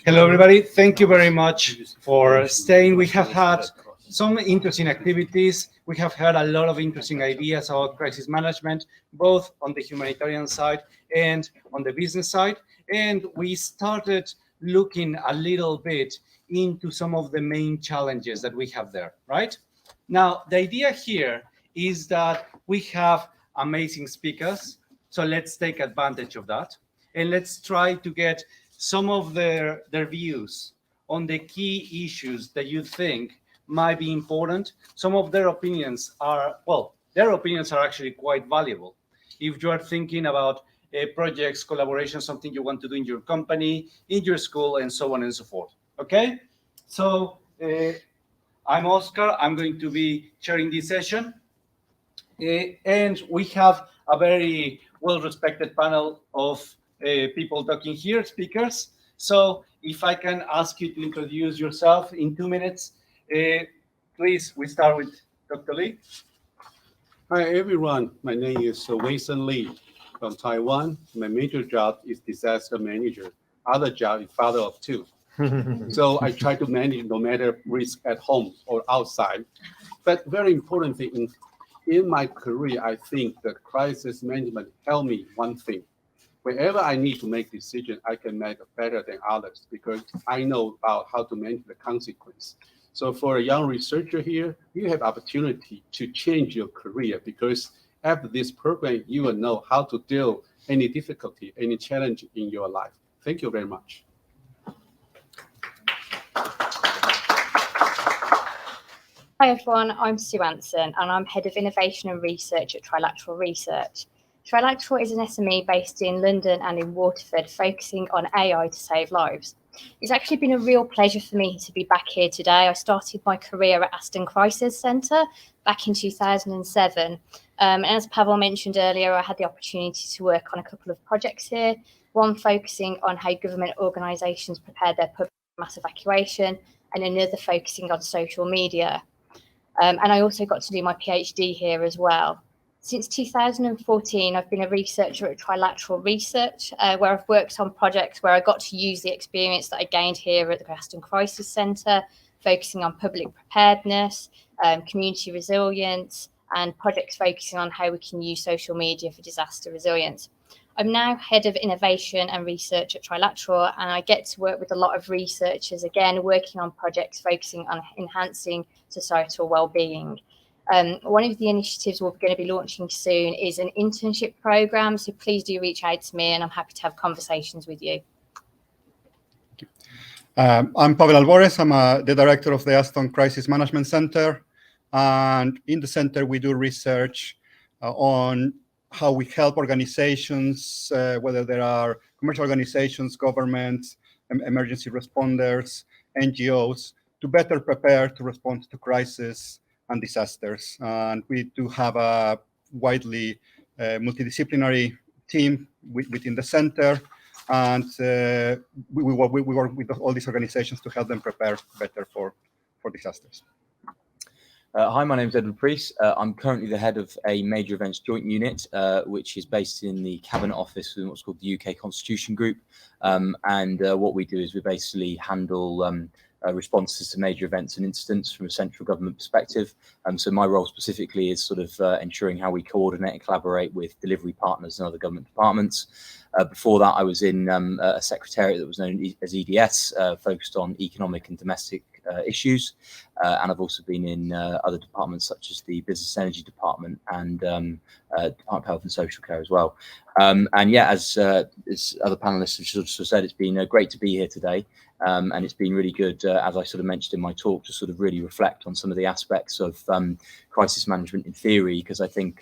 Hello, everybody. Thank you very much for staying. We have had some interesting activities. We have heard a lot of interesting ideas about crisis management, both on the humanitarian side and on the business side. And we started looking a little bit into some of the main challenges that we have there, right? Now, the idea here is that we have amazing speakers. So let's take advantage of that. And let's try to get some of their views on the key issues that you think might be important. Some of their opinions are, well, their opinions are actually quite valuable. If you are thinking about projects, collaboration, something you want to do in your company, in your school, and so on and so forth. Okay? So I'm Oscar. I'm going to be chairing this session. And we have a very well-respected panel of people talking here, speakers. So if I can ask you to introduce yourself in 2 minutes, please, we start with Dr. Lee. Hi, everyone. My name is Wei-Sen Lee from Taiwan. My major job is disaster manager. Other job is father of two. So I try to manage no matter risk at home or outside. But very important thing, in my career, I think that crisis management helped me one thing. Whenever I need to make decisions, I can make it better than others because I know about how to manage the consequence. So for a young researcher here, you have opportunity to change your career because after this program, you will know how to deal any difficulty, any challenge in your life. Thank you very much. Hi everyone, I'm Sue Anson and I'm Head of Innovation and Research at Trilateral Research. Trilateral is an SME based in London and in Waterford, focusing on AI to save lives. It's actually been a real pleasure for me to be back here today. I started my career at Aston Crisis Centre back in 2007. And as Pavel mentioned earlier, I had the opportunity to work on a couple of projects here, one focusing on how government organisations prepare their public mass evacuation, and another focusing on social media. And I also got to do my PhD here as well. Since 2014, I've been a researcher at Trilateral Research, where I've worked on projects where I got to use the experience that I gained here at the Aston Crisis Centre, focusing on public preparedness, community resilience, and projects focusing on how we can use social media for disaster resilience. I'm now Head of Innovation and Research at Trilateral, and I get to work with a lot of researchers, again, working on projects focusing on enhancing societal well-being. One of the initiatives we're going to be launching soon is an internship program. So please do reach out to me and I'm happy to have conversations with you. I'm Pavel Albores. I'm the director of the Aston Crisis Management Centre. And in the center, we do research on how we help organizations, whether there are commercial organizations, governments, emergency responders, NGOs, to better prepare to respond to crisis and disasters. And we do have a widely multidisciplinary team within the center, and we work with all these organizations to help them prepare better for disasters. Hi, my name is Preece. I'm currently the head of a major events joint unit, which is based in the Cabinet Office in what's called the UK Constitution Group. And what we do is we basically handle responses to major events and incidents from a central government perspective. So my role specifically is sort of ensuring how we coordinate and collaborate with delivery partners and other government departments. Before that, I was in a secretariat that was known as EDS, focused on economic and domestic issues. And I've also been in other departments such as the Business Energy Department and Department of Health and Social Care as well. And yeah, as other panelists have sort of said, it's been great to be here today. And it's been really good, as I sort of mentioned in my talk, to sort of really reflect on some of the aspects of crisis management in theory, because I think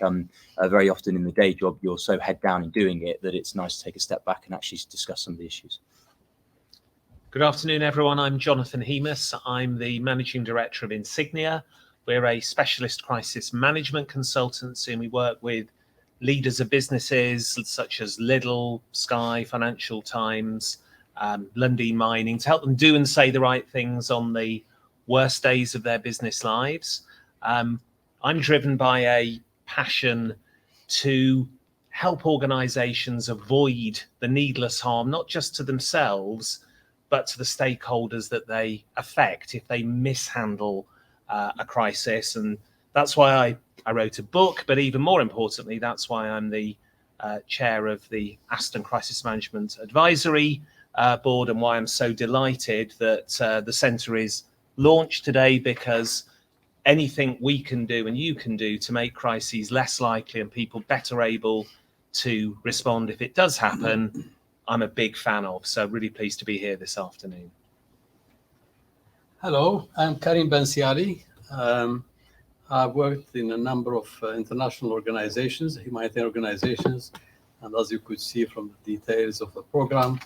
very often in the day job, you're so head down in doing it that it's nice to take a step back and actually discuss some of the issues. Good afternoon, everyone. I'm Jonathan Hemus. I'm the Managing Director of Insignia. We're a specialist crisis management consultancy, and we work with leaders of businesses such as Lidl, Sky, Financial Times, Lundin Mining, to help them do and say the right things on the worst days of their business lives. I'm driven by a passion to help organisations avoid the needless harm, not just to themselves, but to the stakeholders that they affect if they mishandle a crisis. And that's why I wrote a book, but even more importantly, that's why I'm the chair of the Aston Crisis Management Advisory Board, and why I'm so delighted that the centre is launched today, because anything we can do and you can do to make crises less likely and people better able to respond if it does happen, I'm a big fan of. So really pleased to be here this afternoon. Hello, I'm Karim Bensiali. I've worked in a number of international organizations, humanitarian organizations, and as you could see from the details of the program,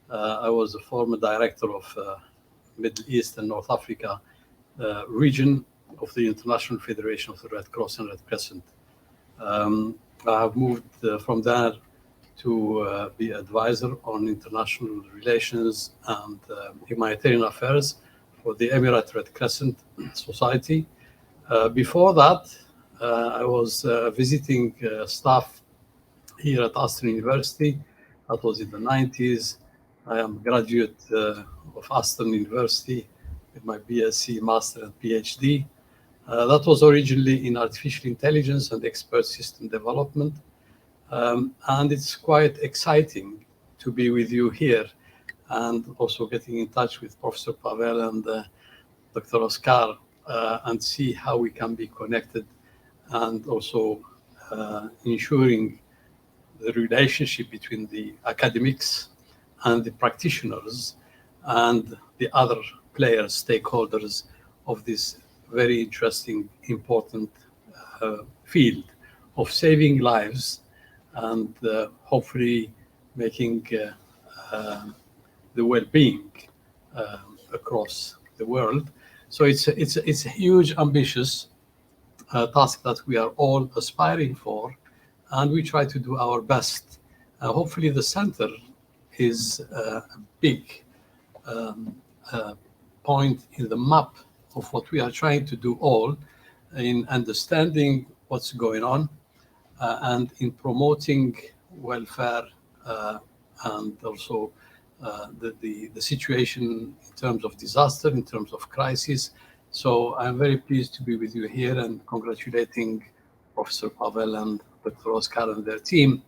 I was a former director of Middle East and North Africa region of the International Federation of the Red Cross and Red Crescent. I have moved from there to be advisor on international relations and humanitarian affairs for the Emirate Red Crescent Society. Before that, I was visiting staff here at Aston University. That was in the 90s. I am a graduate of Aston University with my BSc, Master, and PhD. That was originally in artificial intelligence and expert system development. And it's quite exciting to be with you here, and also getting in touch with Professor Pavel and Dr. Oscar and see how we can be connected, and also ensuring the relationship between the academics and the practitioners and the other players, stakeholders of this very interesting, important field of saving lives and hopefully making the well-being across the world. So it's a huge, ambitious task that we are all aspiring for, and we try to do our best. Hopefully the center is a big point in the map of what we are trying to do all in understanding what's going on and in promoting welfare and also the situation in terms of disaster, in terms of crisis. So I'm very pleased to be with you here and congratulating Professor Pavel and Dr. Oscar and their team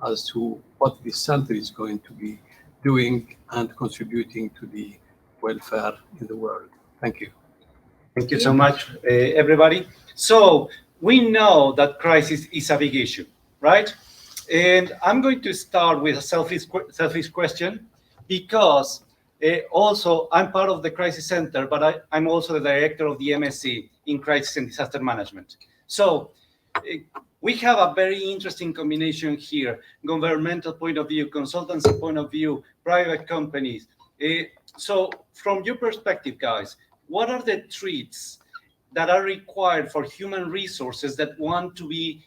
as to what this center is going to be doing and contributing to the welfare in the world. Thank you. Thank you so much, everybody. So we know that crisis is a big issue, right? And I'm going to start with a selfish question, because also I'm part of the Crisis Center, but I'm also the director of the MSc in Crisis and Disaster Management. So we have a very interesting combination here: governmental point of view, consultancy point of view, private companies. So from your perspective, guys, what are the traits that are required for human resources that want to be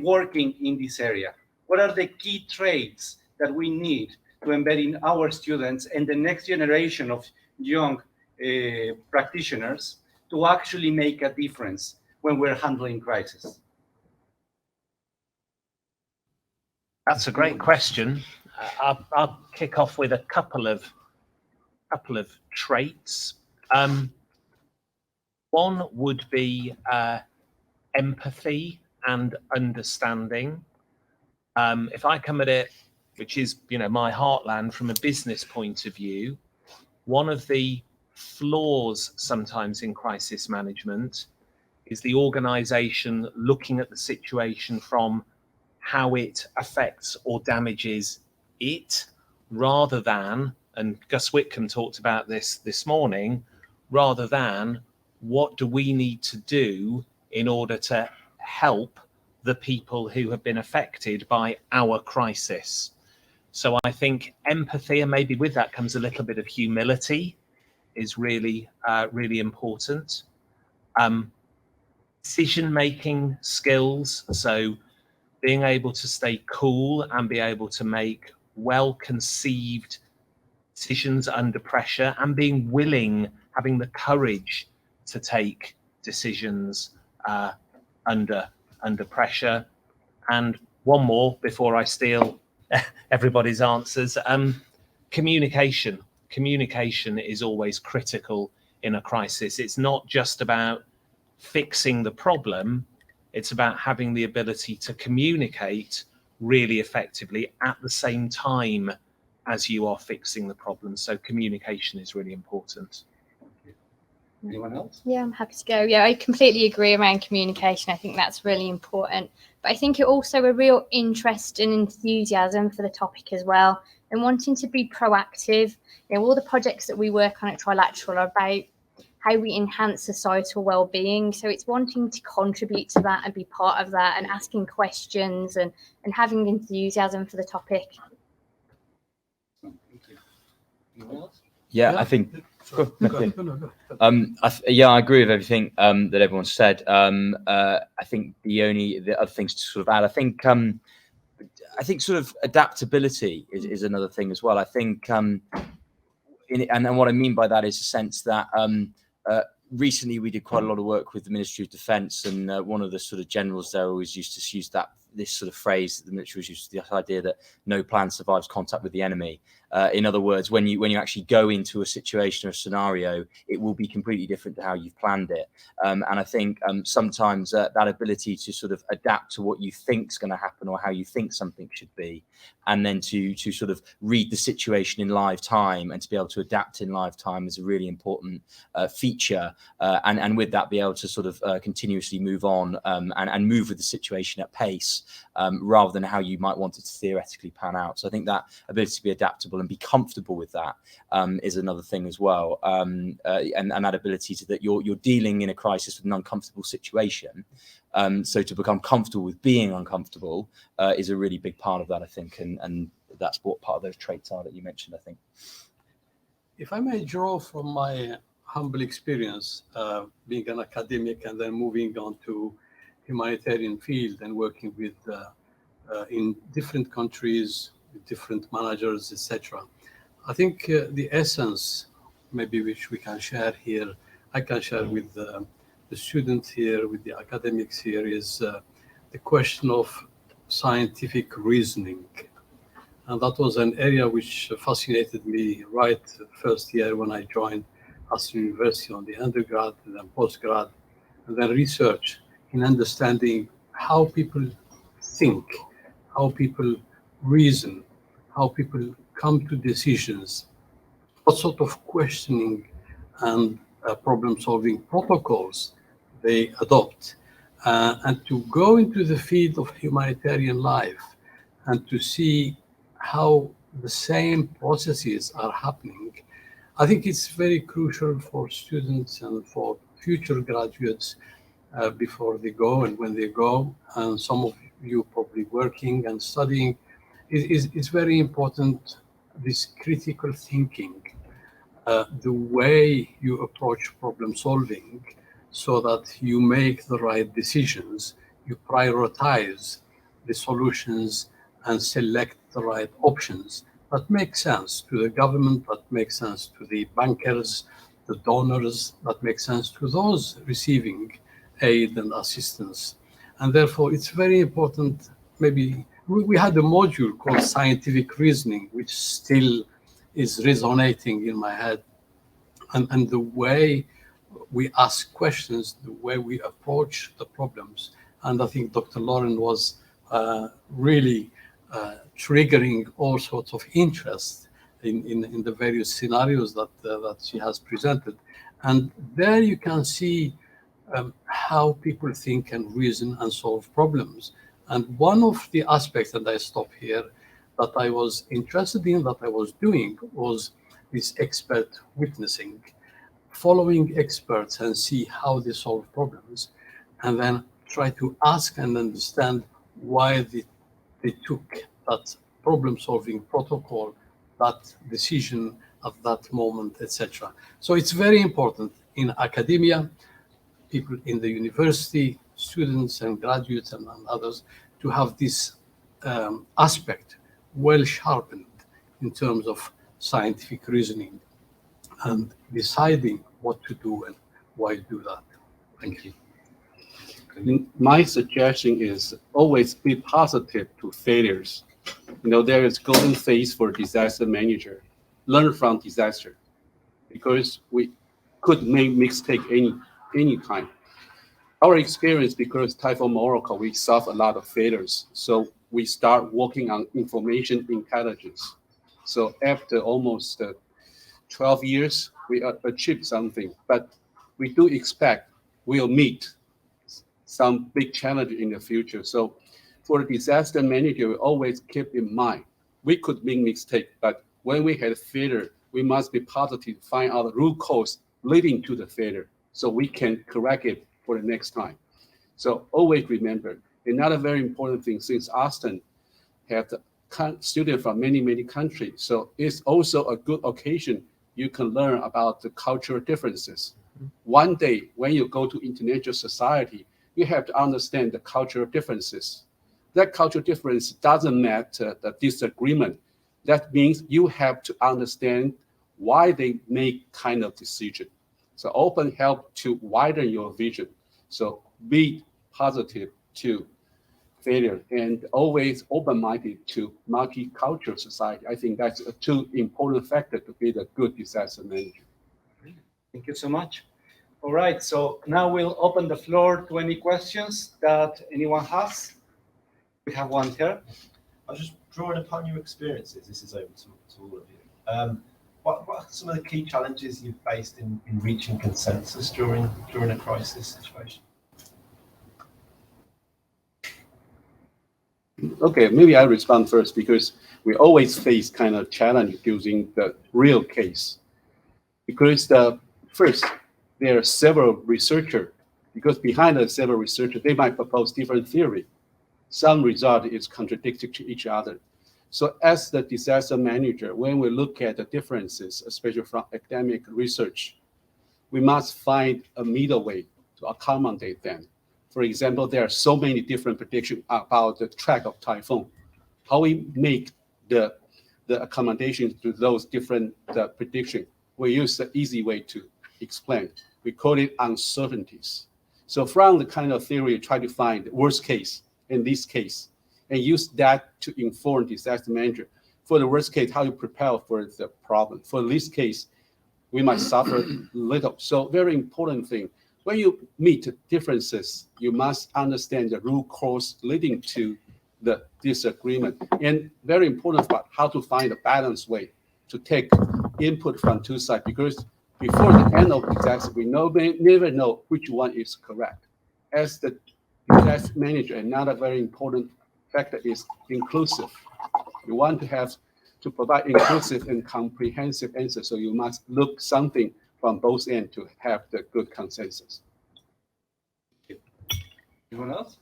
working in this area? What are the key traits that we need to embed in our students and the next generation of young practitioners to actually make a difference when we're handling crisis? That's a great question. I'll kick off with a couple of traits. One would be empathy and understanding. If I come at it, which is my heartland, from a business point of view, one of the flaws sometimes in crisis management is the organization looking at the situation from how it affects or damages it, rather than, and Gus Whitcomb talked about this morning, rather than what do we need to do in order to help the people who have been affected by our crisis. So I think empathy, and maybe with that comes a little bit of humility, is really, really important. Decision-making skills, so being able to stay cool and be able to make well-conceived decisions under pressure, and being willing, having the courage to take decisions under pressure. And one more before I steal everybody's answers: communication. communication is always critical in a crisis. It's not just about fixing the problem, it's about having the ability to communicate really effectively at the same time as you are fixing the problem. So communication is really important. Anyone else? Yeah, I'm happy to go. Yeah, I completely agree around communication. I think that's really important. But I think it also a real interest and enthusiasm for the topic as well, and wanting to be proactive. You know, all the projects that we work on at Trilateral are about how we enhance societal well-being. So it's wanting to contribute to that and be part of that, and asking questions and having enthusiasm for the topic. Yeah, I think. I agree with everything that everyone said. I think the other things to sort of add, I think sort of adaptability is another thing as well. I think, and what I mean by that is a sense that recently we did quite a lot of work with the Ministry of Defence, and one of the sort of generals there always used to use this sort of phrase that the military was used to, the idea that no plan survives contact with the enemy. In other words, when you actually go into a situation or a scenario, it will be completely different to how you've planned it. And I think sometimes that ability to sort of adapt to what you think is going to happen or how you think something should be, and then to sort of read the situation in live time and to be able to adapt in live time is a really important feature. And with that, be able to sort of continuously move on and move with the situation at pace, rather than how you might want it to theoretically pan out. So I think that ability to be adaptable and be comfortable with that is another thing as well. And that ability that you're dealing in a crisis with an uncomfortable situation. So to become comfortable with being uncomfortable is a really big part of that, I think. And that's what part of those traits are that you mentioned, I think. If I may draw from my humble experience, being an academic and then moving on to humanitarian field and working with in different countries, with different managers, etc. I think the essence, maybe which we can share here, I can share with the students here, with the academics here, is the question of scientific reasoning. And that was an area which fascinated me right first year when I joined Aston University on the undergrad and then postgrad, and then research in understanding how people think, how people reason, how people come to decisions, what sort of questioning and problem-solving protocols they adopt, and to go into the field of humanitarian life and to see how the same processes are happening. I think it's very crucial for students and for future graduates before they go and when they go, and some of you probably working and studying, it's very important, this critical thinking, the way you approach problem solving so that you make the right decisions, you prioritize the solutions and select the right options that make sense to the government, that make sense to the bankers, the donors, that make sense to those receiving aid and assistance. And therefore, it's very important. Maybe we had a module called scientific reasoning, which still is resonating in my head. And the way we ask questions, the way we approach the problems. And I think Dr. Lauren was really triggering all sorts of interest in the various scenarios that she has presented. And there you can see how people think and reason and solve problems. And one of the aspects, and I stop here, that I was interested in, that I was doing, was this expert witnessing, following experts and see how they solve problems, and then try to ask and understand why they took that problem-solving protocol, that decision at that moment, etc. So it's very important in academia, people in the university, students and graduates and others, to have this aspect well sharpened in terms of scientific reasoning and deciding what to do and why do that. Thank you. My suggestion is always be positive to failures. There is golden phase for disaster manager. learn from disaster, because we could make mistake any time. Our experience, because Typhoon Morocco, we solved a lot of failures. So we start working on information intelligence. So after almost 12 years, we achieved something, but we do expect we'll meet some big challenge in the future. So for a disaster manager, we always keep in mind, we could make mistake, but when we had failure, we must be positive, find out the root cause leading to the failure, so we can correct it for the next time. So always remember, another very important thing, since Aston have the students from many countries, so it's also a good occasion you can learn about the cultural differences. One day, when you go to international society, you have to understand the cultural differences. That cultural difference doesn't matter the disagreement. That means you have to understand why they make kind of decision. So open help to widen your vision. So be positive to failure and always open-minded to multicultural society. I think that's a two important factor to be a good disaster manager. Thank you so much. All right, so now we'll open the floor to any questions that anyone has. We have one here. I was just drawing upon your experiences. This is open to all of you. What are some of the key challenges you've faced in reaching consensus during a crisis situation? Okay, maybe I respond first, because we always face kind of challenge using the real case. Because first, there are several researchers, because behind the several researchers, they might propose different theory. Some result is contradictory to each other. So as the disaster manager, when we look at the differences, especially from academic research, we must find a middle way to accommodate them. For example, there are so many different predictions about the track of typhoon. How we make the accommodations to those different predictions. We use the easy way to explain. We call it uncertainties. So from the kind of theory, try to find the worst case in this case, and use that to inform disaster manager. For the worst case, how you prepare for the problem. For this case, we might suffer little. So very important thing, when you meet differences, you must understand the root cause leading to the disagreement. And very important part, how to find a balanced way to take input from two sides, because before the end of the disaster, we never know which one is correct. As the disaster manager, another very important factor is inclusive. You want to have to provide inclusive and comprehensive answer, so you must look something from both ends to have the good consensus. Anyone else?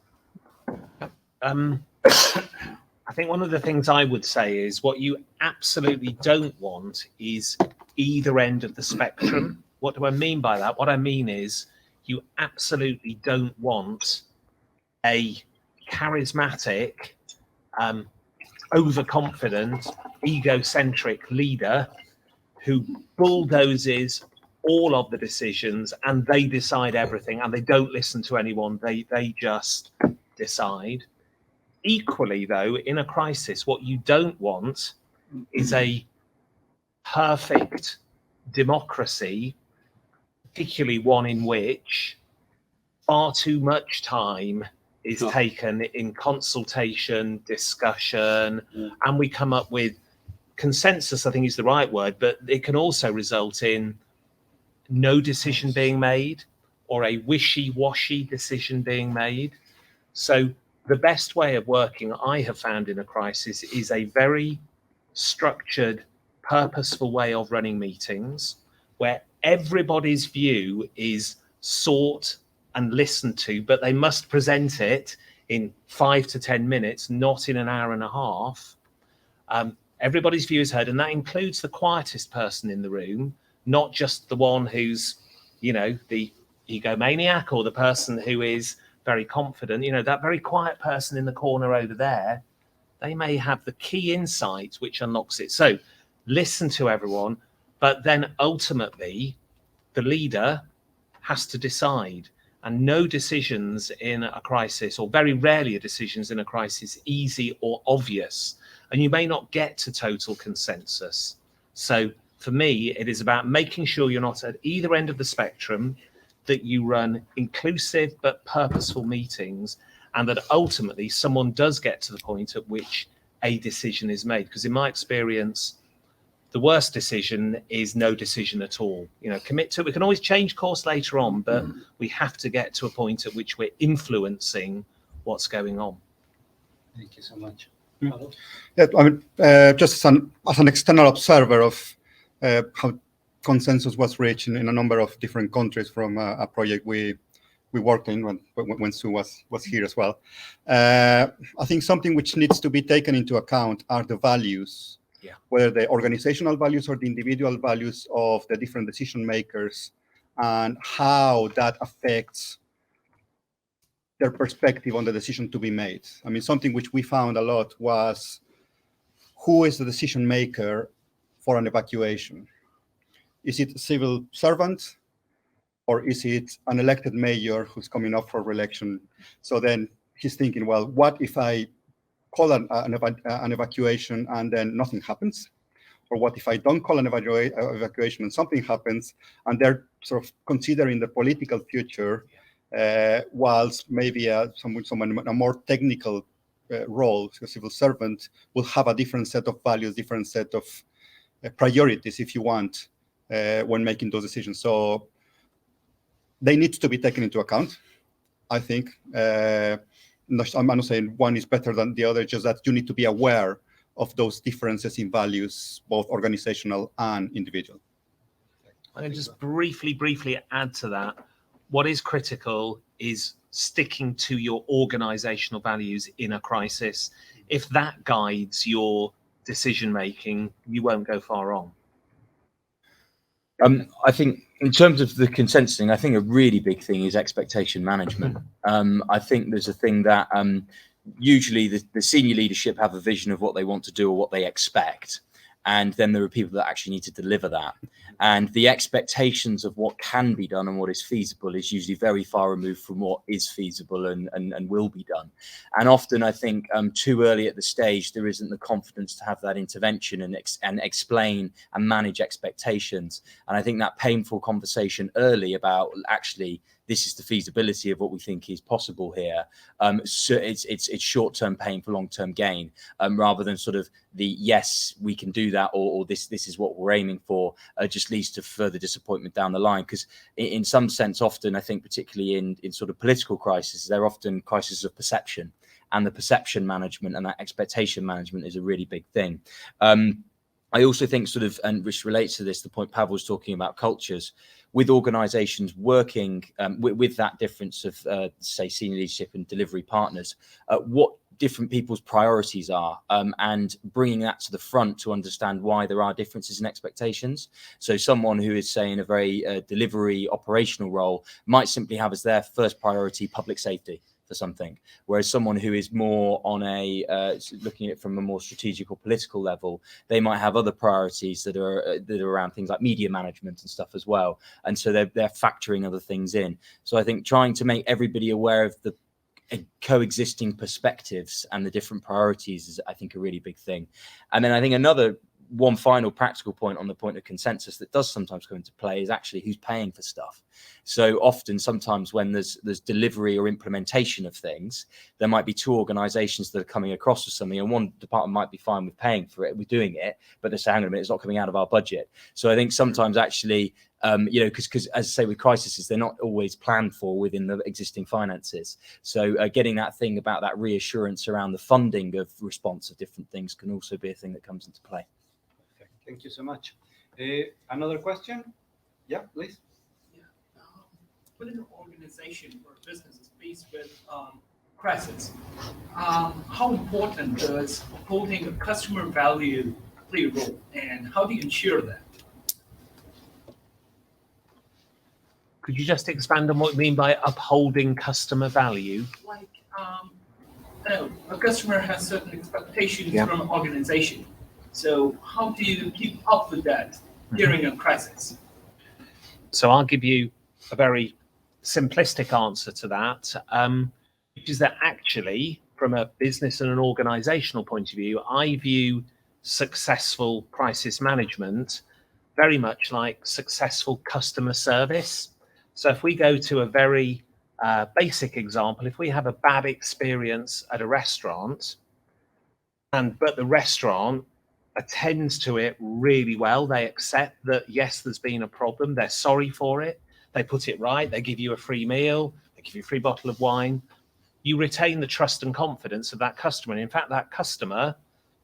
I think one of the things I would say is what you absolutely don't want is either end of the spectrum. What do I mean by that? What I mean is you absolutely don't want a charismatic, overconfident, egocentric leader who bulldozes all of the decisions and they decide everything and they don't listen to anyone. They just decide. Equally, though, in a crisis, what you don't want is a perfect democracy, particularly one in which far too much time is taken in consultation, discussion, and we come up with consensus, I think is the right word, but it can also result in no decision being made or a wishy-washy decision being made. So the best way of working I have found in a crisis is a very structured, purposeful way of running meetings where everybody's view is sought and listened to, but they must present it in 5 to 10 minutes, not in an hour and a half. Everybody's view is heard, and that includes the quietest person in the room, not just the one who's, you know, the egomaniac or the person who is very confident. You know, that very quiet person in the corner over there, they may have the key insight which unlocks it. So listen to everyone, but then ultimately the leader has to decide. And no decisions in a crisis, or very rarely are decisions in a crisis, easy or obvious. And you may not get to total consensus. So for me, it is about making sure you're not at either end of the spectrum, that you run inclusive but purposeful meetings, and that ultimately someone does get to the point at which a decision is made. Because in my experience, the worst decision is no decision at all. You know, commit to it. We can always change course later on, but we have to get to a point at which we're influencing what's going on. Thank you so much. Yeah, I mean, just as an external observer of how consensus was reached in a number of different countries from a project we worked in when Sue was here as well. I think something which needs to be taken into account are the values, whether the organizational values or the individual values of the different decision makers, and how that affects their perspective on the decision to be made. I mean, something which we found a lot was, who is the decision maker for an evacuation? Is it a civil servant, or is it an elected mayor who's coming up for re-election? So then he's thinking, well, what if I call an evacuation and then nothing happens? Or what if I don't call an evacuation and something happens? And they're sort of considering the political future, whilst maybe someone in a more technical role, a civil servant, will have a different set of values, different set of priorities, if you want, when making those decisions. So they need to be taken into account, I think. I'm not saying one is better than the other, just that you need to be aware of those differences in values, both organizational and individual. I can just briefly add to that. What is critical is sticking to your organizational values in a crisis. If that guides your decision making, you won't go far wrong. I think in terms of the consensusing, I think a really big thing is expectation management. I think there's a thing that usually the senior leadership have a vision of what they want to do or what they expect. And then there are people that actually need to deliver that. And the expectations of what can be done and what is feasible is usually very far removed from what is feasible and will be done. And often I think too early at the stage, there isn't the confidence to have that intervention and explain and manage expectations. And I think that painful conversation early about actually, this is the feasibility of what we think is possible here. So it's short-term pain for long-term gain, rather than sort of the yes, we can do that, or this is what we're aiming for, just leads to further disappointment down the line. Because in some sense, often I think particularly in sort of political crises, they're often crises of perception, and the perception management and that expectation management is a really big thing. I also think sort of, and which relates to this, the point Pavel was talking about cultures, with organizations working with that difference of, say, senior leadership and delivery partners, what different people's priorities are, and bringing that to the front to understand why there are differences in expectations. So someone who is, say, in a very delivery operational role might simply have as their first priority public safety for something, whereas someone who is more on a looking at it from a more strategic or political level, they might have other priorities that are around things like media management and stuff as well, and so they're factoring other things in. So I think trying to make everybody aware of the coexisting perspectives and the different priorities is, I think, a really big thing. And then I think one final practical point on the point of consensus that does sometimes come into play is actually who's paying for stuff. So often, sometimes when there's delivery or implementation of things, there might be two organizations that are coming across with something, and one department might be fine with paying for it, we're doing it, but they're saying, hang on a minute, it's not coming out of our budget. So I think sometimes actually, because as I say, with crises, they're not always planned for within the existing finances. So getting that thing about that reassurance around the funding of response of different things can also be a thing that comes into play. Thank you so much. Another question? Yeah, please. Yeah. Within an organization or a business is faced with crisis, how important does upholding a customer value play a role, and how do you ensure that? Could you just expand on what you mean by upholding customer value? Like, a customer has certain expectations from an organization. So how do you keep up with that during a crisis? So I'll give you a very simplistic answer to that, which is that actually, from a business and an organizational point of view, I view successful crisis management very much like successful customer service. So if we go to a very basic example, if we have a bad experience at a restaurant, but the restaurant attends to it really well, they accept that, yes, there's been a problem, they're sorry for it, they put it right, they give you a free meal, they give you a free bottle of wine, you retain the trust and confidence of that customer. And in fact, that customer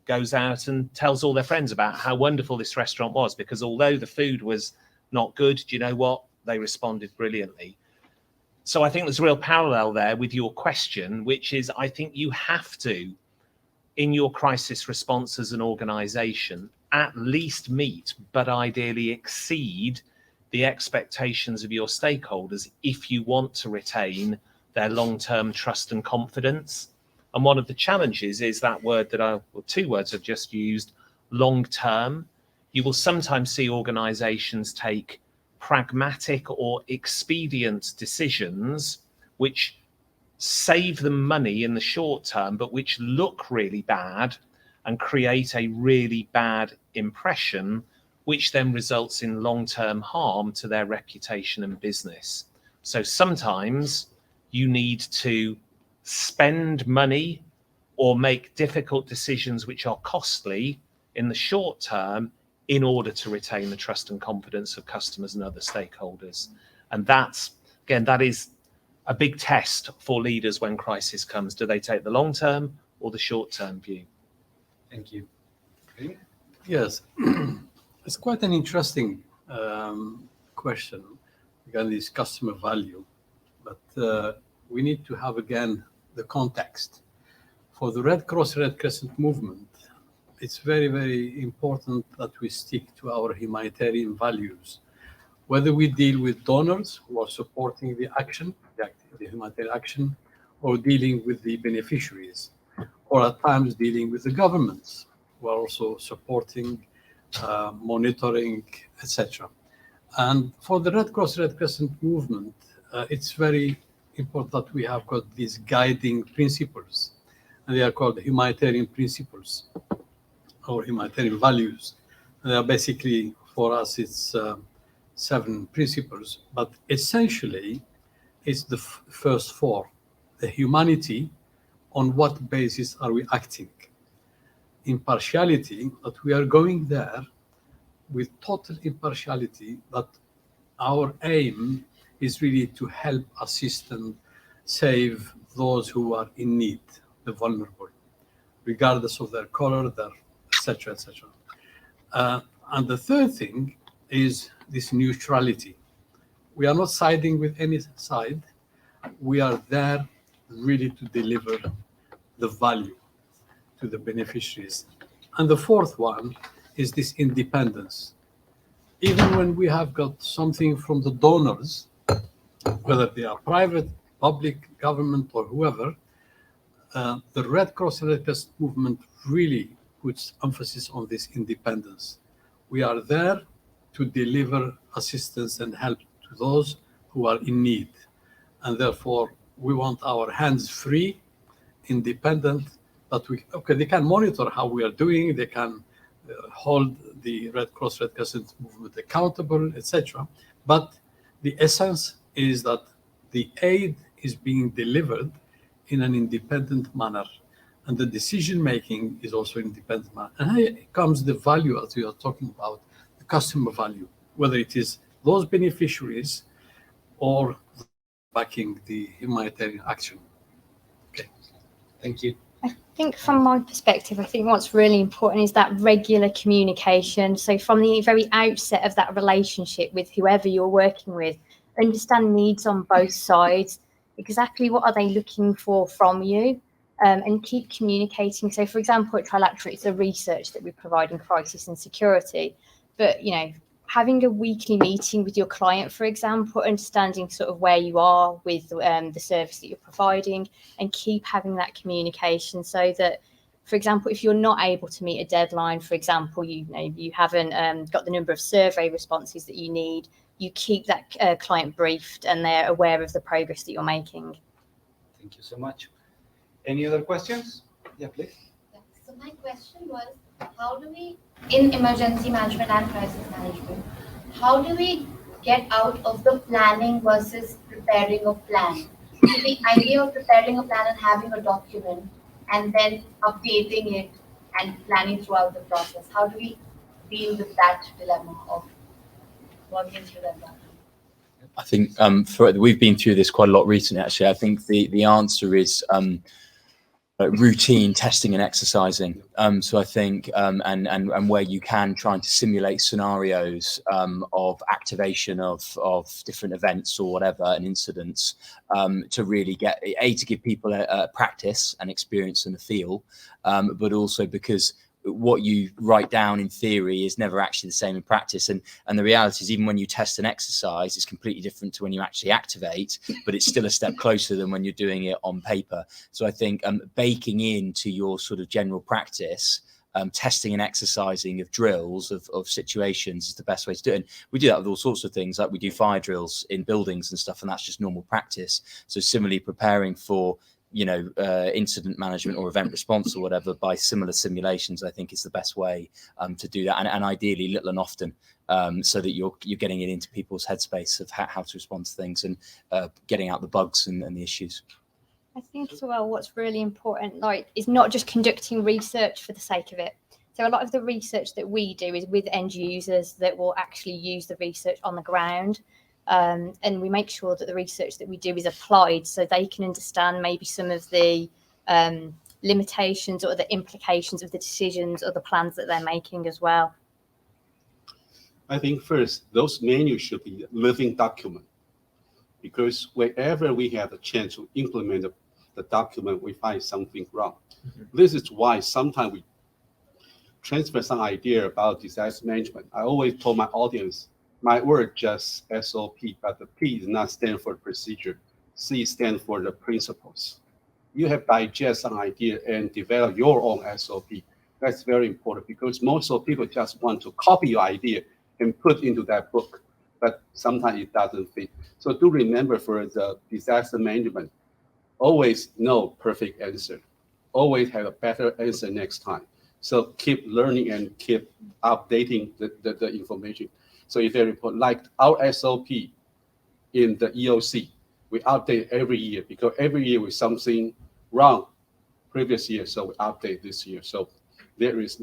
goes out and tells all their friends about how wonderful this restaurant was, because although the food was not good, do you know what? They responded brilliantly. So I think there's a real parallel there with your question, which is, I think you have to, in your crisis response as an organization, at least meet, but ideally exceed the expectations of your stakeholders if you want to retain their long-term trust and confidence. And one of the challenges is that word that two words I've just used, long-term. You will sometimes see organizations take pragmatic or expedient decisions which save them money in the short term, but which look really bad and create a really bad impression, which then results in long-term harm to their reputation and business. So sometimes you need to spend money or make difficult decisions which are costly in the short term in order to retain the trust and confidence of customers and other stakeholders. And that's, again, that is a big test for leaders when crisis comes. Do they take the long-term or the short-term view? Thank you. Yes, it's quite an interesting question regarding this customer value, but we need to have, again, the context. For the Red Cross, Red Crescent movement, it's very, very important that we stick to our humanitarian values. Whether we deal with donors who are supporting the action, the humanitarian action, or dealing with the beneficiaries, or at times dealing with the governments who are also supporting, monitoring, etc. And for the Red Cross, Red Crescent movement, it's very important that we have got these guiding principles, and they are called humanitarian principles or humanitarian values. And they are basically, for us, it's 7 principles, but essentially it's the first 4. The humanity, on what basis are we acting? Impartiality, that we are going there with total impartiality, that our aim is really to help, assist, and save those who are in need, the vulnerable, regardless of their color, their etc., etc. And the third thing is this neutrality. We are not siding with any side. We are there really to deliver the value to the beneficiaries. And the fourth one is this independence. Even when we have got something from the donors, whether they are private, public, government, or whoever, the Red Cross and Red Crescent movement really puts emphasis on this independence. We are there to deliver assistance and help to those who are in need. And therefore, we want our hands free, independent, that they can monitor how we are doing, they can hold the Red Cross, Red Crescent movement accountable, etc. But the essence is that the aid is being delivered in an independent manner, and the decision-making is also independent manner. And here comes the value, as we are talking about, the customer value, whether it is those beneficiaries or backing the humanitarian action. Okay, thank you. I think from my perspective, I think what's really important is that regular communication. So from the very outset of that relationship with whoever you're working with, understand needs on both sides, exactly what are they looking for from you, and keep communicating. So for example, at Trilateral, it's the research that we provide in crisis and security, but having a weekly meeting with your client, for example, understanding sort of where you are with the service that you're providing, and keep having that communication so that, for example, if you're not able to meet a deadline, for example, you haven't got the number of survey responses that you need, you keep that client briefed and they're aware of the progress that you're making. Thank you so much. Any other questions? Yeah, please. So My question was, how do we, in emergency management and crisis management, how do we get out of the planning versus preparing a plan? So the idea of preparing a plan and having a document and then updating it and planning throughout the process, how do we deal with that dilemma of working through that document? I think we've been through this quite a lot recently, actually. I think the answer is routine testing and exercising. So I think, and where you can, trying to simulate scenarios of activation of different events or whatever, and incidents, to really get, to give people a practice and experience and a feel, but also because what you write down in theory is never actually the same in practice, and the reality is, even when you test an exercise, it's completely different to when you actually activate, but it's still a step closer than when you're doing it on paper. So I think baking into your sort of general practice, testing and exercising of drills of situations is the best way to do it. And we do that with all sorts of things, like we do fire drills in buildings and stuff, and that's just normal practice. So similarly, preparing for incident management or event response or whatever by similar simulations, I think is the best way to do that, and ideally little and often, so that you're getting it into people's headspace of how to respond to things, and getting out the bugs and the issues. I think as well, what's really important, is not just conducting research for the sake of it. So a lot of the research that we do is with end users that will actually use the research on the ground. And we make sure that the research that we do is applied so they can understand maybe some of the limitations or the implications of the decisions or the plans that they're making as well. I think first, those manuals should be a living document, because wherever we have a chance to implement the document, we find something wrong. Mm-hmm. This is why sometimes we transfer some idea about disaster management. I always told my audience, my word just SOP, but the P does not stand for procedure. C stands for the principles. You have digest an idea and develop your own SOP. That's very important, because most of people just want to copy your idea and put into that book, but sometimes it doesn't fit. So do remember, for the disaster management, always no perfect answer. Always have a better answer next time. So keep learning and keep updating the information. So it's very important. Like our SOP in the EOC, we update every year, because every year with something wrong previous year, so we update this year. So there is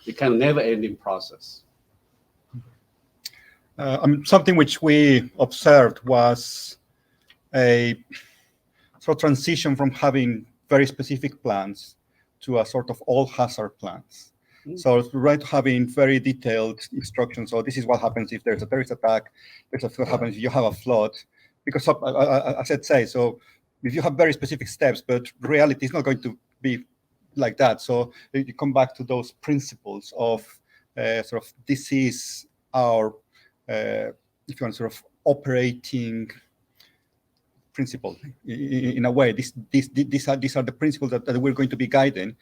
it can never ending process. Something which we observed was a sort of transition from having very specific plans to a sort of all hazard plans. So right, having very detailed instructions. So this is what happens if there's a terrorist attack. This is what happens if you have a flood. Because as I say, so if you have very specific steps, but reality is not going to be like that. So you come back to those principles of sort of, this is our, if you want, sort of operating principle in a way. These are the principles that we're going to be guiding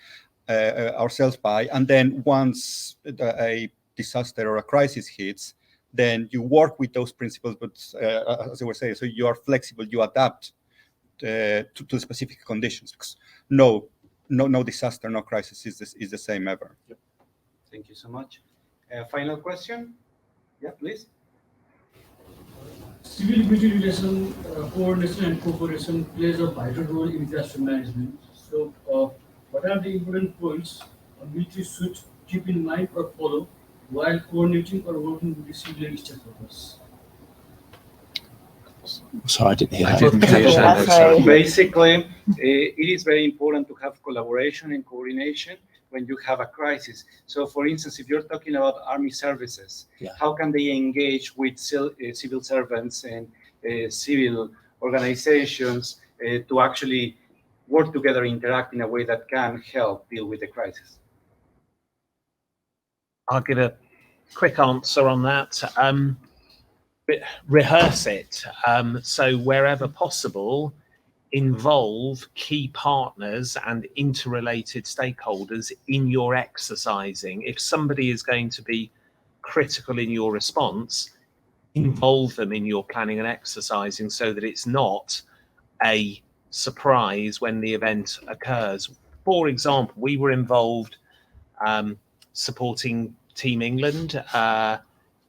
ourselves by. And then once a disaster or a crisis hits, then you work with those principles, but as I was saying, so you are flexible, you adapt to specific conditions, because no disaster, no crisis is the same ever. Yep. Thank you so much. Final question? Yeah, please. Civil military relation, coordination and cooperation plays a vital role in disaster management. So, what are the important points military should keep in mind or follow while coordinating or working with the civilian stakeholders? Sorry, I didn't hear that. So basically, it is very important to have collaboration and coordination when you have a crisis. So for instance, if you're talking about army services, how can they engage with civil servants and civil organizations to actually work together, interact in a way that can help deal with the crisis? I'll give a quick answer on that. Rehearse it. So wherever possible, involve key partners and interrelated stakeholders in your exercising. If somebody is going to be critical in your response, involve them in your planning and exercising, so that it's not a surprise when the event occurs. For example, we were involved supporting Team England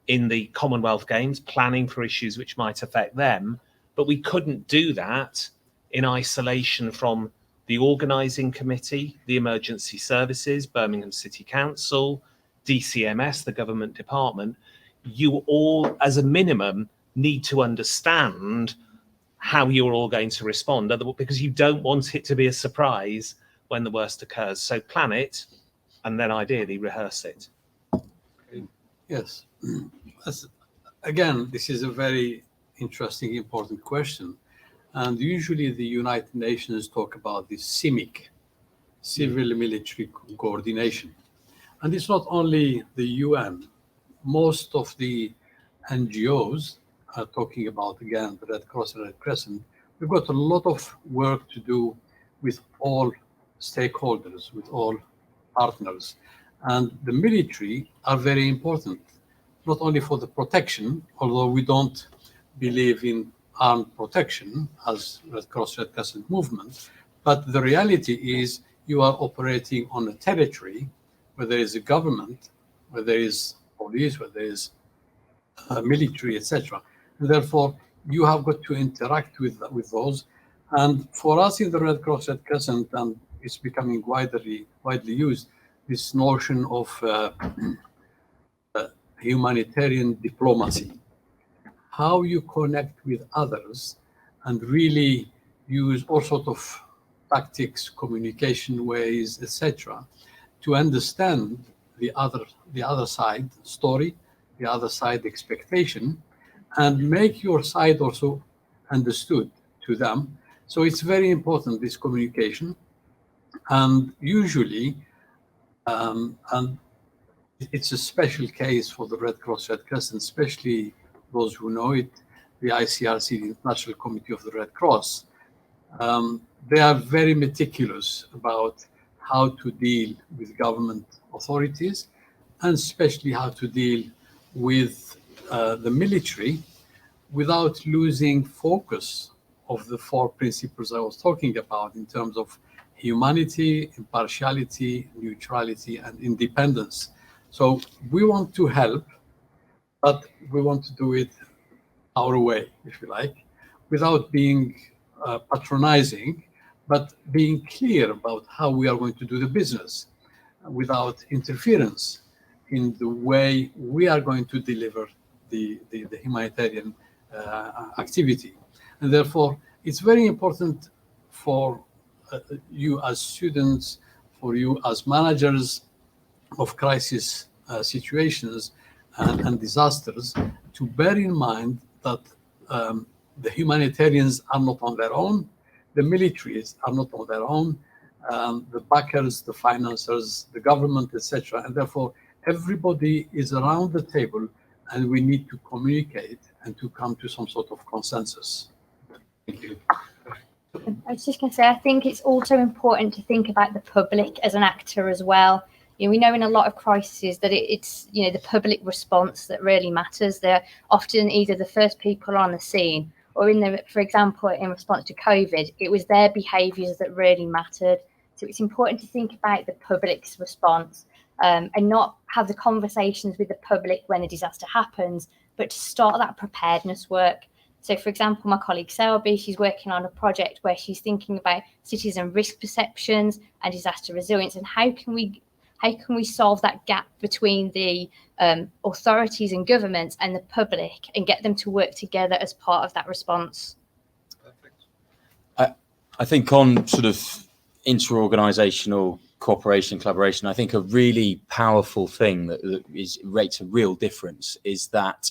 in the Commonwealth Games, planning for issues which might affect them. But we couldn't do that in isolation from the organising committee, the emergency services, Birmingham City Council, DCMS, the government department. You all, as a minimum, need to understand how you're all going to respond, because you don't want it to be a surprise when the worst occurs. So plan it, and then ideally rehearse it. Yes. Again, this is a very interesting, important question. And usually the United Nations talk about this CIMIC, civil-military coordination. And it's not only the UN. Most of the NGOs are talking about, again, the Red Cross and Red Crescent. We've got a lot of work to do with all stakeholders, with all partners. And the military are very important, not only for the protection, although we don't believe in armed protection as Red Cross Red Crescent movement, but the reality is you are operating on a territory where there is a government, where there is police, where there is military, etc. And therefore, you have got to interact with those. And for us in the Red Cross Red Crescent, and it's becoming widely used, this notion of humanitarian diplomacy, how you connect with others and really use all sorts of tactics, communication ways, etc., to understand the other side story, the other side expectation, and make your side also understood to them. So it's very important, this communication. And usually, and it's a special case for the Red Cross Red Crescent, especially those who know it, the ICRC, the International Committee of the Red Cross. They are very meticulous about how to deal with government authorities, and especially how to deal with the military without losing focus of the 4 principles I was talking about in terms of humanity, impartiality, neutrality, and independence. So we want to help, but we want to do it our way, if you like, without being patronizing, but being clear about how we are going to do the business without interference in the way we are going to deliver the humanitarian activity. And therefore, it's very important for you as students, for you as managers of crisis situations and disasters, to bear in mind that the humanitarians are not on their own, the militaries are not on their own, the backers, the financiers, the government, etc. And therefore, everybody is around the table, and we need to communicate and to come to some sort of consensus. Thank you. I was just going to say, I think it's also important to think about the public as an actor as well. We know in a lot of crises that it's the public response that really matters. They're often either the first people on the scene, or for example, in response to COVID, it was their behaviours that really mattered. So it's important to think about the public's response and not have the conversations with the public when a disaster happens, but to start that preparedness work. So, for example, my colleague Selby, she's working on a project where she's thinking about citizen risk perceptions and disaster resilience, and how can we solve that gap between the authorities and governments and the public, and get them to work together as part of that response. I think on sort of inter-organisational cooperation, collaboration, I think a really powerful thing that rates a real difference is that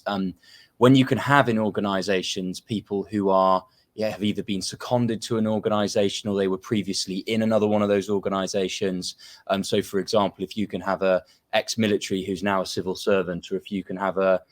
when you can have in organisations people who are have either been seconded to an organisation or they were previously in another one of those organisations. So, for example, if you can have a ex-military who's now a civil servant, or if you can have a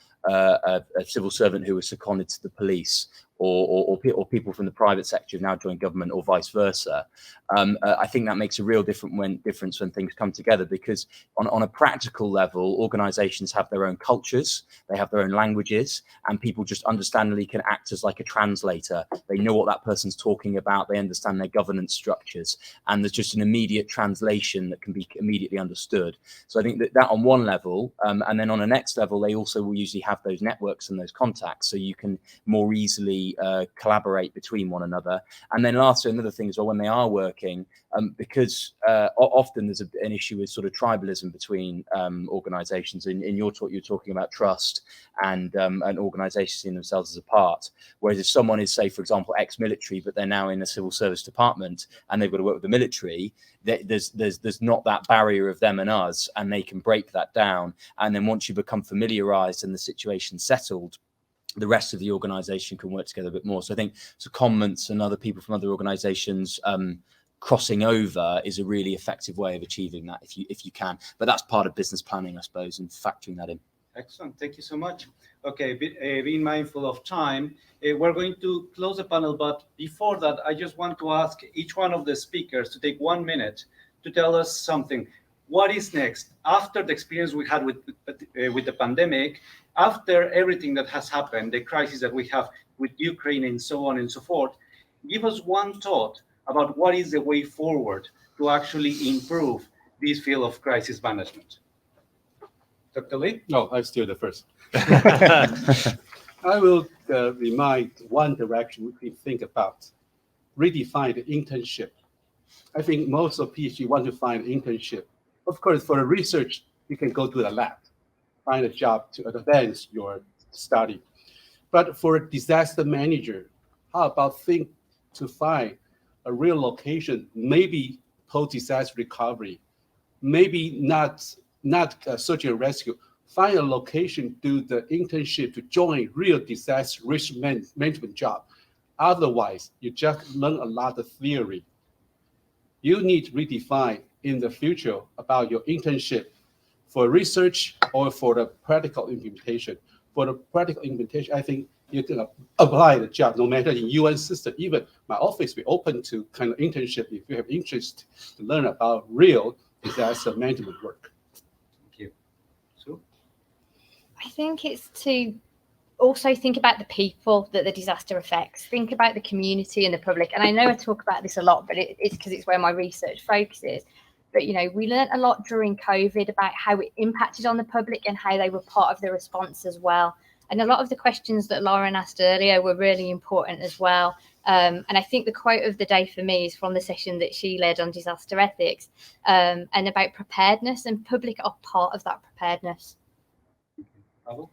civil servant who was seconded to the police, or people from the private sector who've now joined government, or vice versa. I think that makes a real difference when things come together, because on a practical level, organizations have their own cultures, they have their own languages, and people just understandably can act as like a translator. They know what that person's talking about, they understand their governance structures, and there's just an immediate translation that can be immediately understood. So I think that on one level, and then on a next level, they also will usually have those networks and those contacts, so you can more easily collaborate between one another. And then lastly, another thing as well, when they are working, because often there's an issue with sort of tribalism between organizations. In your talk, you're talking about trust and organizations seeing themselves as a part. Whereas if someone is, say, for example, ex-military, but they're now in a civil service department and they've got to work with the military, there's not that barrier of them and us, and they can break that down. And then once you become familiarized and the situation settled, the rest of the organization can work together a bit more. So I think secondments and other people from other organizations crossing over is a really effective way of achieving that, if you can. But that's part of business planning, I suppose, and factoring that in. Excellent. Thank you so much. Okay, being mindful of time, we're going to close the panel, but before that, I just want to ask each one of the speakers to take 1 minute to tell us something. What is next after the experience we had with the pandemic, after everything that has happened, the crisis that we have with Ukraine and so on and so forth? Give us one thought about what is the way forward to actually improve this field of crisis management. Dr. Lee? No, I'm still the first. I will remind one direction we think about. Redefine the internship. I think most of PhD want to find internship. Of course, for the research, you can go to the lab, find a job to advance your study. But for a disaster manager, how about think to find a real location, maybe post-disaster recovery, maybe not search and rescue, find a location, do the internship to join real disaster risk management job. Otherwise, you just learn a lot of theory. You need to redefine in the future about your internship for research or for the practical implementation. For the practical implementation, I think you can apply the job no matter in UN system. Even my office, we open to kind of internship if you have interest to learn about real disaster management work. Thank you. Sue? I think it's to also think about the people that the disaster affects. Think about the community and the public. And I know I talk about this a lot, but it's because it's where my research focuses. But, you know, we learned a lot during COVID about how it impacted on the public and how they were part of the response as well. And a lot of the questions that Lauren asked earlier were really important as well. And I think the quote of the day for me is from the session that she led on disaster ethics, and about preparedness, and public are part of that preparedness. Pavel?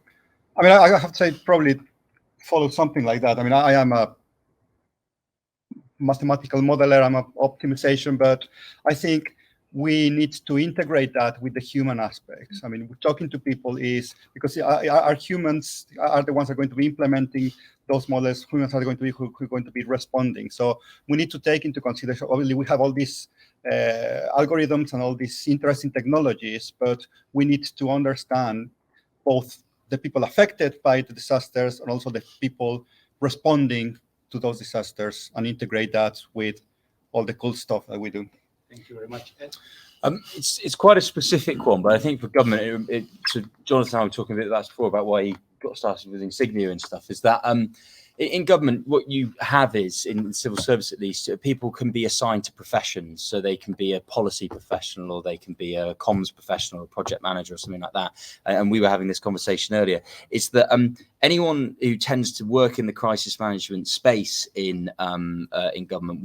I mean, I have to say probably follow something like that. I mean, I am a mathematical modeler, I'm an optimization, but I think we need to integrate that with the human aspects. I mean, talking to people is because our humans are the ones that are going to be implementing those models. Humans are going to be who are going to be responding. So we need to take into consideration. Obviously, we have all these algorithms and all these interesting technologies, but we need to understand both the people affected by the disasters and also the people responding to those disasters, and integrate that with all the cool stuff that we do. Thank you very much, Ed. It's quite a specific one, but I think for government, so Jonathan and I were talking a bit about before about why he got started with Insignia and stuff, is that in government, what you have is, in civil service at least, people can be assigned to professions. So they can be a policy professional, or they can be a comms professional, or a project manager, or something like that. And we were having this conversation earlier. It's that anyone who tends to work in the crisis management space in government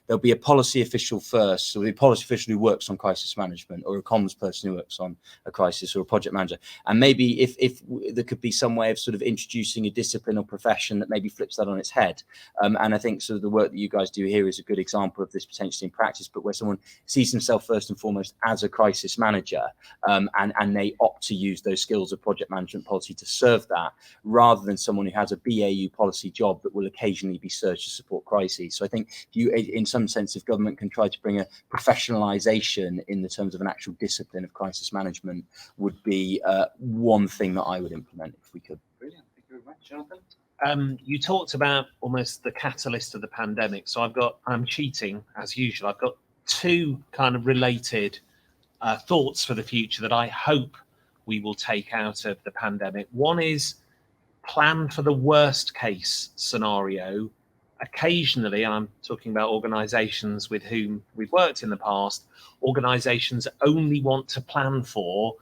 there'll be a policy official first, so the policy official who works on crisis management, or a comms person who works on a crisis, or a project manager. And maybe if there could be some way of sort of introducing a discipline or profession that maybe flips that on its head. And I think sort of the work that you guys do here is a good example of this potentially in practice, but where someone sees themselves first and foremost as a crisis manager, and they opt to use those skills of project management policy to serve that, rather than someone who has a BAU policy job that will occasionally be searched to support crises. So I think in some sense, if government can try to bring a professionalization in the terms of an actual discipline of crisis management, would be one thing that I would implement if we could. Brilliant. Thank you very much, Jonathan. You talked about almost the catalyst of the pandemic. So I'm cheating as usual. I've got two kind of related thoughts for the future that I hope we will take out of the pandemic. One is plan for the worst case scenario. Occasionally, and I'm talking about organizations with whom we've worked in the past, organizations only want to plan for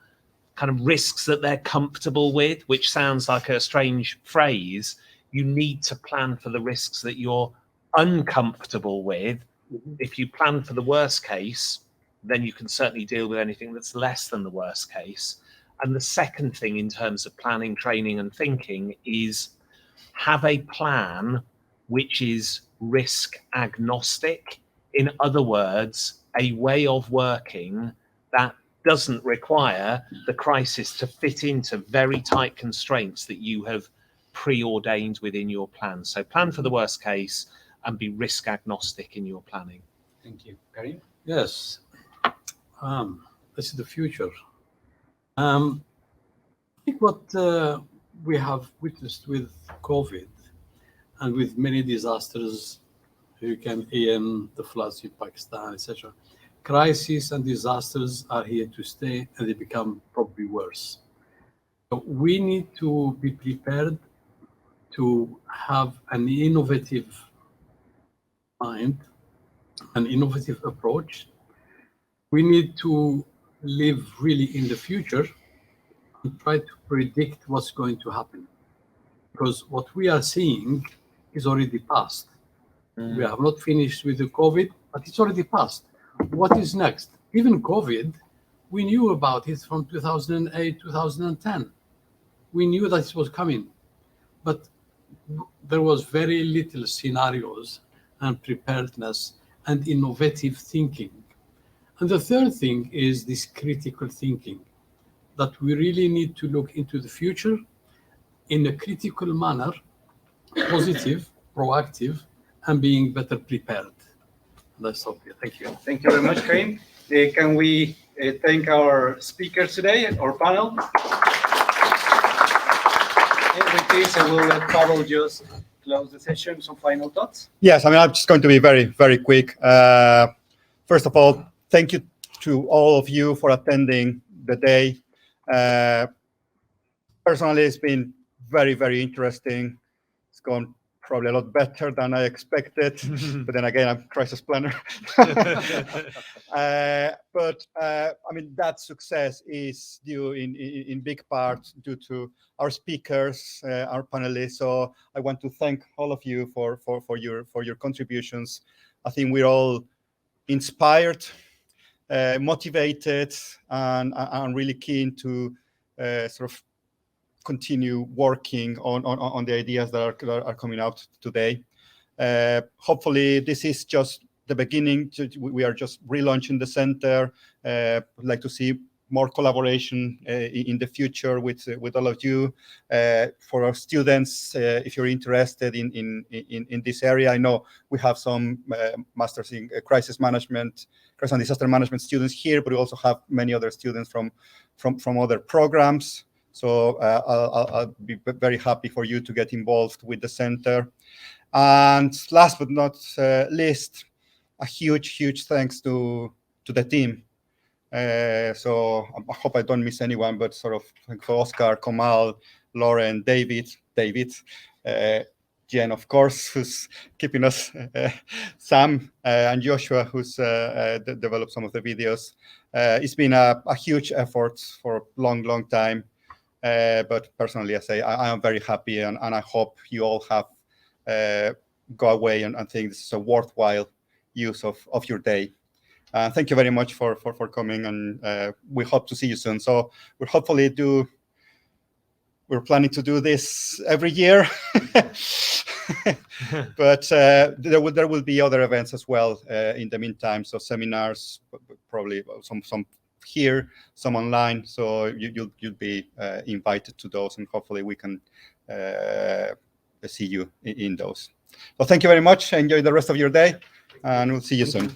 kind of risks that they're comfortable with, which sounds like a strange phrase. You need to plan for the risks that you're uncomfortable with. If you plan for the worst case, then you can certainly deal with anything that's less than the worst case. And the second thing in terms of planning, training, and thinking is have a plan which is risk agnostic. In other words, a way of working that doesn't require the crisis to fit into very tight constraints that you have preordained within your plan. So plan for the worst case and be risk agnostic in your planning. Thank you. Karim? Yes. This is the future. I think what we have witnessed with COVID and with many disasters, Hurricane Ian, the floods in Pakistan, etc., crises and disasters are here to stay, and they become probably worse. So we need to be prepared to have an innovative mind, an innovative approach. We need to live really in the future and try to predict what's going to happen. Because what we are seeing is already past. We have not finished with the COVID, but it's already past. What is next? Even COVID, we knew about it from 2008, 2010. We knew that it was coming, but there was very little scenarios and preparedness and innovative thinking. And the third thing is this critical thinking, that we really need to look into the future in a critical manner, positive, proactive, and being better prepared. That's all. Thank you. Thank you very much, Karim. Can we thank our speakers today, our panel? And with this, I will let Pavel just close the session. Some final thoughts? Yes, I mean, I'm just going to be very, very quick. First of all, thank you to all of you for attending the day. Personally, it's been very, very interesting. It's gone probably a lot better than I expected, but then again, I'm a crisis planner. But I mean, that success is due in big part due to our speakers, our panelists. So I want to thank all of you for your contributions. I think we're all inspired, motivated, and really keen to sort of continue working on the ideas that are coming out today. Hopefully, this is just the beginning. We are just relaunching the center. I'd like to see more collaboration in the future with all of you. For our students, if you're interested in this area, I know we have some masters in crisis management, crisis and disaster management students here, but we also have many other students from other programs. So I'll be very happy for you to get involved with the center. And last but not least, a huge thanks to the team. So I hope I don't miss anyone, but sort of for Oscar, Kamal, Lauren, David, Jen, of course, who's keeping us, Sam, and Joshua, who's developed some of the videos. It's been a huge effort for a long time. But personally, I say I am very happy, and I hope you all have go away and think this is a worthwhile use of your day. Thank you very much for coming, and we hope to see you soon. So we're planning to do this every year, but there will be other events as well in the meantime. So seminars, probably some here, some online. So you'll be invited to those, and hopefully we can see you in those. So thank you very much. Enjoy the rest of your day, and we'll see you soon.